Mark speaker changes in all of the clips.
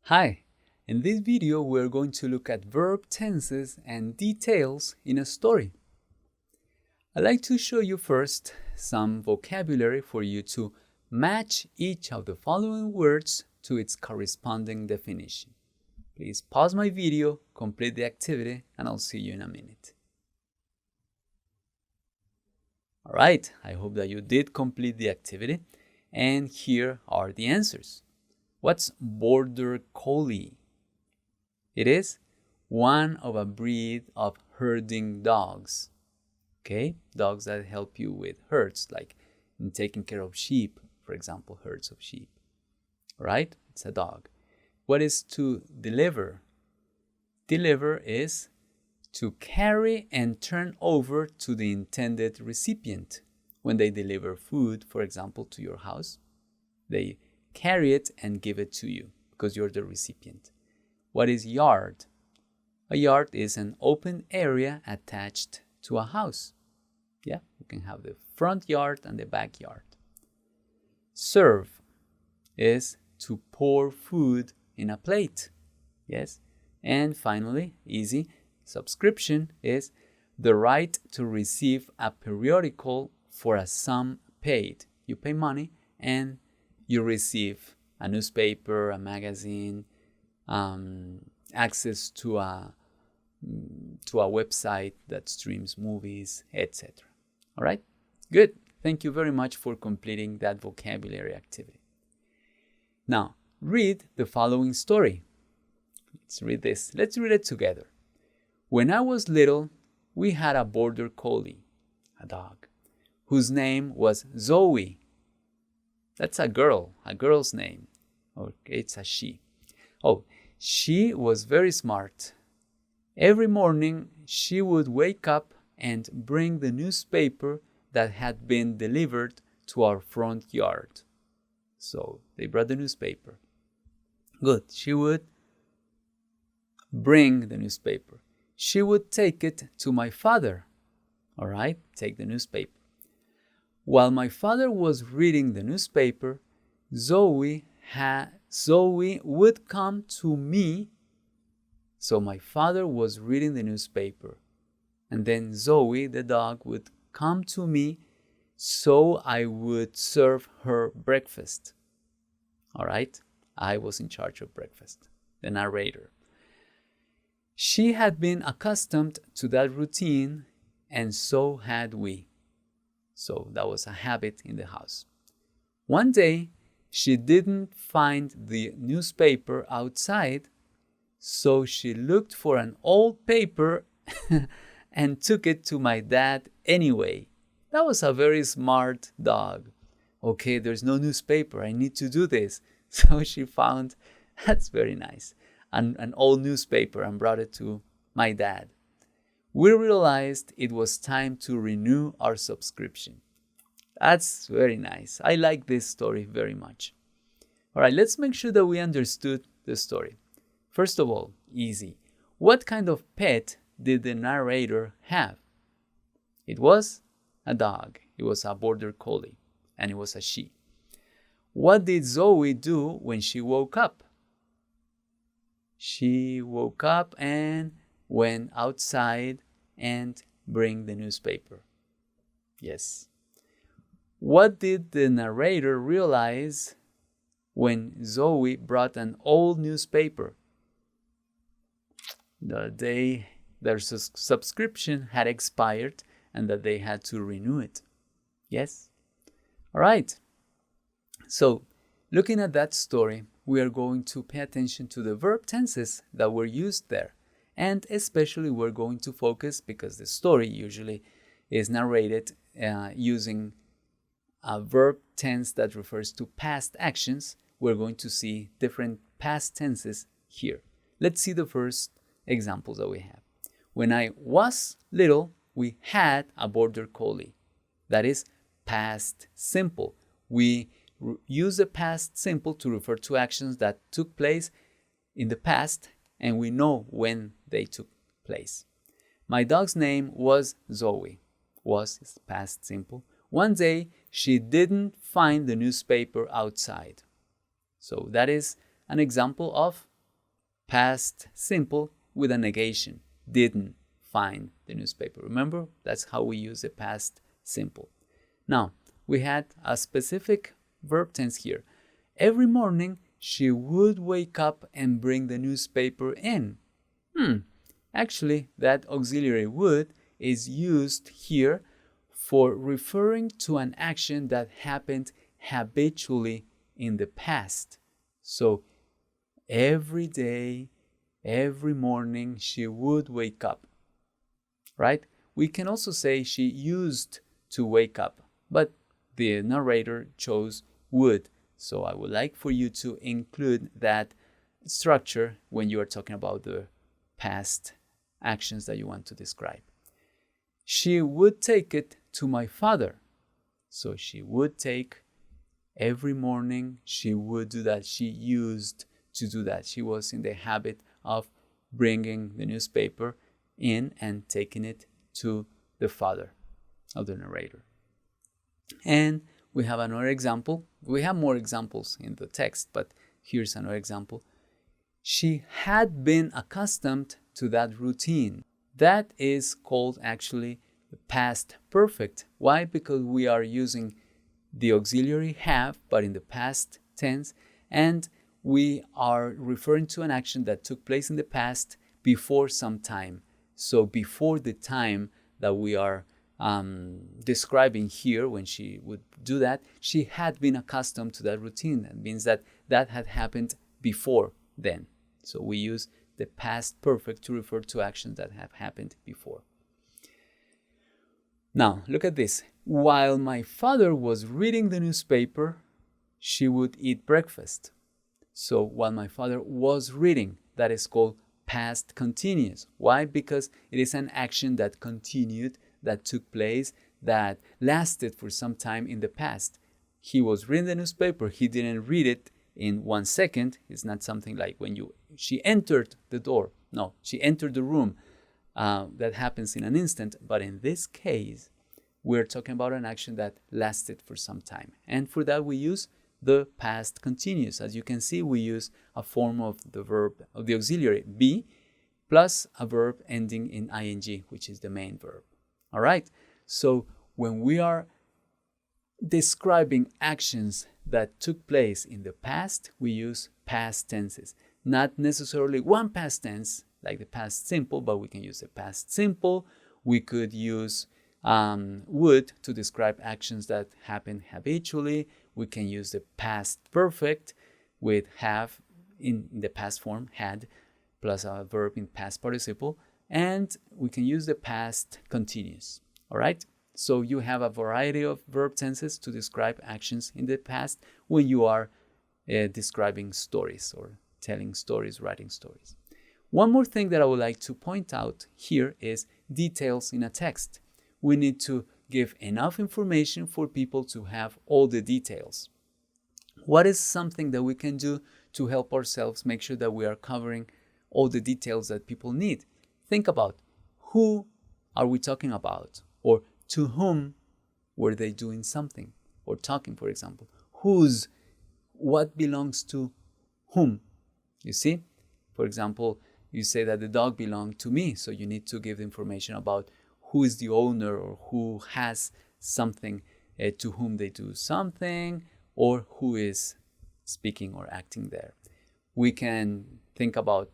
Speaker 1: Hi, in this video we're going to look at verb tenses and details in a story. I'd like to show you first some vocabulary for you to match each of the following words to its corresponding definition. Please pause my video, complete the activity, and I'll see you in a minute. Alright, I hope that you did complete the activity, and here are the answers. What's border collie? It is one of a breed of herding dogs. Okay, dogs that help you with herds, like in taking care of sheep, for example, herds of sheep. Right? It's a dog. What is to deliver? Deliver is to carry and turn over to the intended recipient. When they deliver food, for example, to your house, they carry it and give it to you because you're the recipient. What is yard? A yard is an open area attached to a house. Yeah, you can have the front yard and the backyard. Serve is to pour food in a plate. Yes. And finally, easy, subscription is the right to receive a periodical for a sum paid. You pay money and you receive a newspaper, a magazine, access to a website that streams movies, etc. All right? Good. Thank you very much for completing that vocabulary activity. Now, read the following story. Let's read this. Let's read it together. When I was little, we had a border collie, a dog, whose name was Zoe. That's a girl's name. Okay, it's a she. Oh, she was very smart. Every morning, she would wake up and bring the newspaper that had been delivered to our front yard. So they brought the newspaper. Good. She would bring the newspaper. She would take it to my father. All right, take the newspaper. While my father was reading the newspaper, Zoe would come to me. So my father was reading the newspaper, and then Zoe, the dog, would come to me so I would serve her breakfast. All right, I was in charge of breakfast, the narrator. She had been accustomed to that routine, and so had we. So that was a habit in the house. One day, she didn't find the newspaper outside, so she looked for an old paper and took it to my dad anyway. That was a very smart dog. Okay, there's no newspaper. I need to do this. So she found, that's very nice, an old newspaper and brought it to my dad. We realized it was time to renew our subscription. That's very nice. I like this story very much. All right, let's make sure that we understood the story. First of all, easy. What kind of pet did the narrator have? It was a dog. It was a border collie, and it was a she. What did Zoe do when she woke up? She woke up and went outside and bring the newspaper. Yes. What did the narrator realize when Zoe brought an old newspaper? Their subscription had expired and that they had to renew it. Yes? All right. So, looking at that story, we are going to pay attention to the verb tenses that were used there. And especially we're going to focus, because the story usually is narrated using a verb tense that refers to past actions. We're going to see different past tenses here. Let's see the first examples that we have. When I was little, we had a border collie. That is past simple. We use the past simple to refer to actions that took place in the past, and we know when they took place. My dog's name was Zoe. Was is past simple. One day, she didn't find the newspaper outside. So that is an example of past simple with a negation. Didn't find the newspaper. Remember, that's how we use the past simple. Now, we had a specific verb tense here. Every morning, she would wake up and bring the newspaper in. Actually, that auxiliary would is used here for referring to an action that happened habitually in the past. So, every day, every morning, she would wake up, right? We can also say she used to wake up, but the narrator chose would. So I would like for you to include that structure when you are talking about the past actions that you want to describe. She would take it to my father. So she would take every morning, she would do that. She used to do that. She was in the habit of bringing the newspaper in and taking it to the father of the narrator. And we have another example. We have more examples in the text, but here's another example. She had been accustomed to that routine. That is called actually the past perfect. Why? Because we are using the auxiliary have, but in the past tense, and we are referring to an action that took place in the past before some time. So before the time that we are describing here, when she would do that, she had been accustomed to that routine. That means that that had happened before then. So we use the past perfect to refer to actions that have happened before. Now, look at this. While my father was reading the newspaper, she would eat breakfast. So while my father was reading, that is called past continuous. Why? Because it is an action that continued, that took place, that lasted for some time in the past. He was reading the newspaper. He didn't read it in 1 second. It's not something like when she entered the door. No, she entered the room. That happens in an instant. But in this case, we're talking about an action that lasted for some time. And for that, we use the past continuous. As you can see, we use a form of the verb, of the auxiliary be, plus a verb ending in ing, which is the main verb. All right. So when we are describing actions that took place in the past, we use past tenses. Not necessarily one past tense, like the past simple, but we can use the past simple. We could use would to describe actions that happen habitually. We can use the past perfect with have in the past form, had, plus a verb in past participle. And we can use the past continuous. All right? So you have a variety of verb tenses to describe actions in the past when you are describing stories or telling stories, writing stories. One more thing that I would like to point out here is details in a text. We need to give enough information for people to have all the details. What is something that we can do to help ourselves make sure that we are covering all the details that people need? Think about who are we talking about, or to whom were they doing something or talking, for example. What belongs to whom? You see, for example, you say that the dog belonged to me, so you need to give information about who is the owner or who has something, to whom they do something, or who is speaking or acting there. We can think about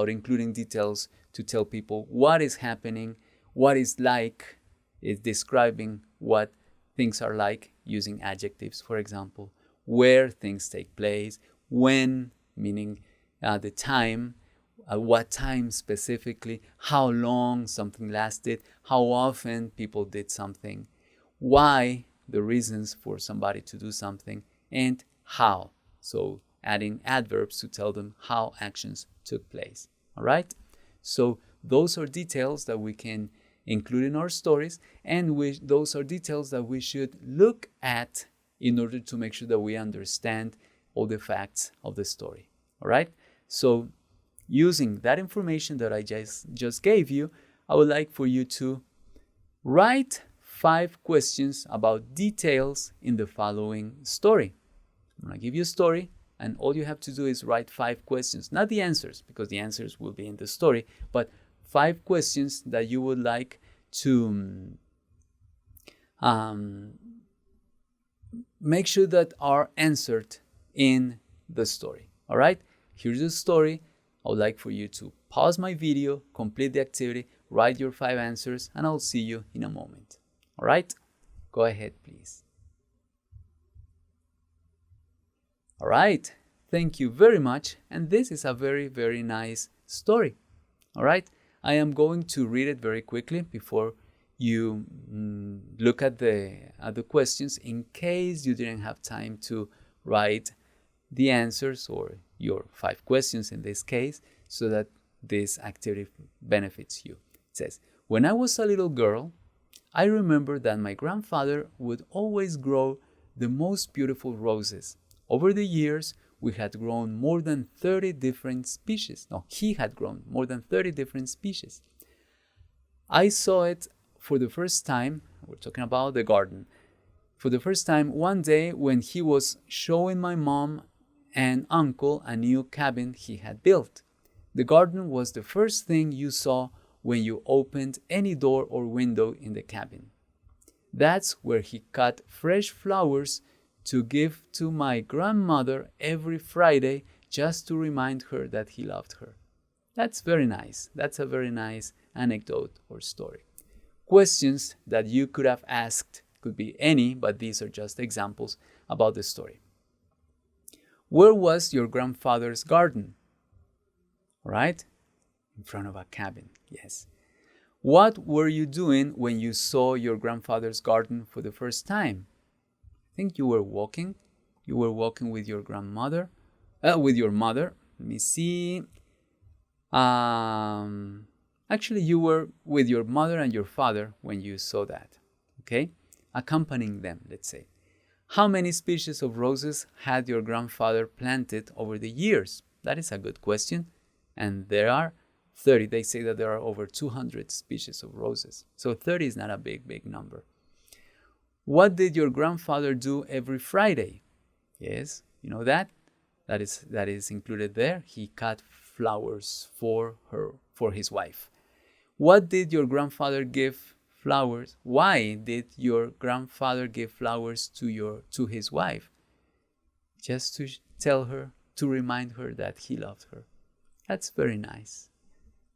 Speaker 1: including details to tell people what is happening, what is like, is describing what things are like using adjectives, for example, where things take place, when, meaning the time, what time specifically, how long something lasted, how often people did something, why, the reasons for somebody to do something, and how. So adding adverbs to tell them how actions took place. All right? So those are details that we can include in our stories, and those are details that we should look at in order to make sure that we understand all the facts of the story. All right? So using that information that I just gave you, I would like for you to write 5 questions about details in the following story. I'm going to give you a story, and all you have to do is write 5 questions, not the answers, because the answers will be in the story, but 5 questions that you would like to make sure that are answered in the story. All right, here's the story. I would like for you to pause my video, complete the activity, write your 5 answers, and I'll see you in a moment. All right, go ahead, please. All right, thank you very much. And this is a very, very nice story. All right, I am going to read it very quickly before you look at the questions, in case you didn't have time to write the answers or your 5 questions in this case, so that this activity benefits you. It says, when I was a little girl, I remember that my grandfather would always grow the most beautiful roses. Over the years, we had grown more than 30 different species. No, he had grown more than 30 different species. I saw it for the first time, we're talking about the garden, for the first time one day when he was showing my mom and uncle a new cabin he had built. The garden was the first thing you saw when you opened any door or window in the cabin. That's where he cut fresh flowers to give to my grandmother every Friday, just to remind her that he loved her. That's very nice. That's a very nice anecdote or story. Questions that you could have asked could be any, but these are just examples about the story. Where was your grandfather's garden? All right, in front of a cabin, yes. What were you doing when you saw your grandfather's garden for the first time? I think you were walking. You were walking with your grandmother, with your mother. Let me see. Actually, you were with your mother and your father when you saw that. Okay, accompanying them, let's say. How many species of roses had your grandfather planted over the years? That is a good question. And there are 30. They say that there are over 200 species of roses. So 30 is not a big number. What did your grandfather do every Friday? Yes, you know that? That is included there. He cut flowers for his wife. What did your grandfather give flowers? Why did your grandfather give flowers to his wife? Just to tell her, to remind her that he loved her. That's very nice.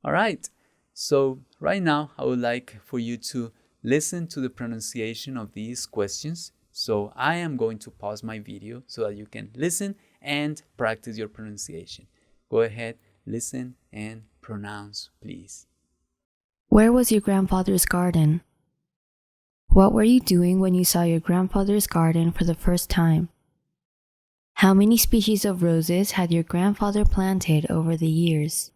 Speaker 1: All right. So right now, I would like for you to listen to the pronunciation of these questions. So I am going to pause my video so that you can listen and practice your pronunciation. Go ahead, listen and pronounce, please.
Speaker 2: Where was your grandfather's garden? What were you doing when you saw your grandfather's garden for the first time? How many species of roses had your grandfather planted over the years?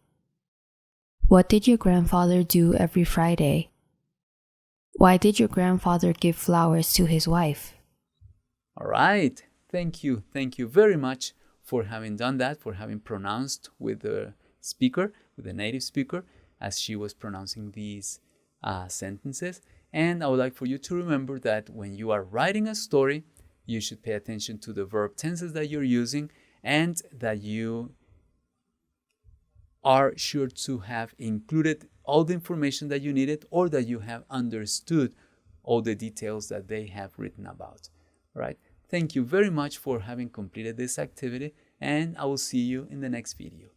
Speaker 2: What did your grandfather do every Friday? Why did your grandfather give flowers to his wife?
Speaker 1: All right. Thank you. Thank you very much for having done that, for having pronounced with the speaker, with the native speaker, as she was pronouncing these sentences. And I would like for you to remember that when you are writing a story, you should pay attention to the verb tenses that you're using, and that you are sure to have included all the information that you needed, or that you have understood all the details that they have written about. All right. Thank you very much for having completed this activity, and I will see you in the next video.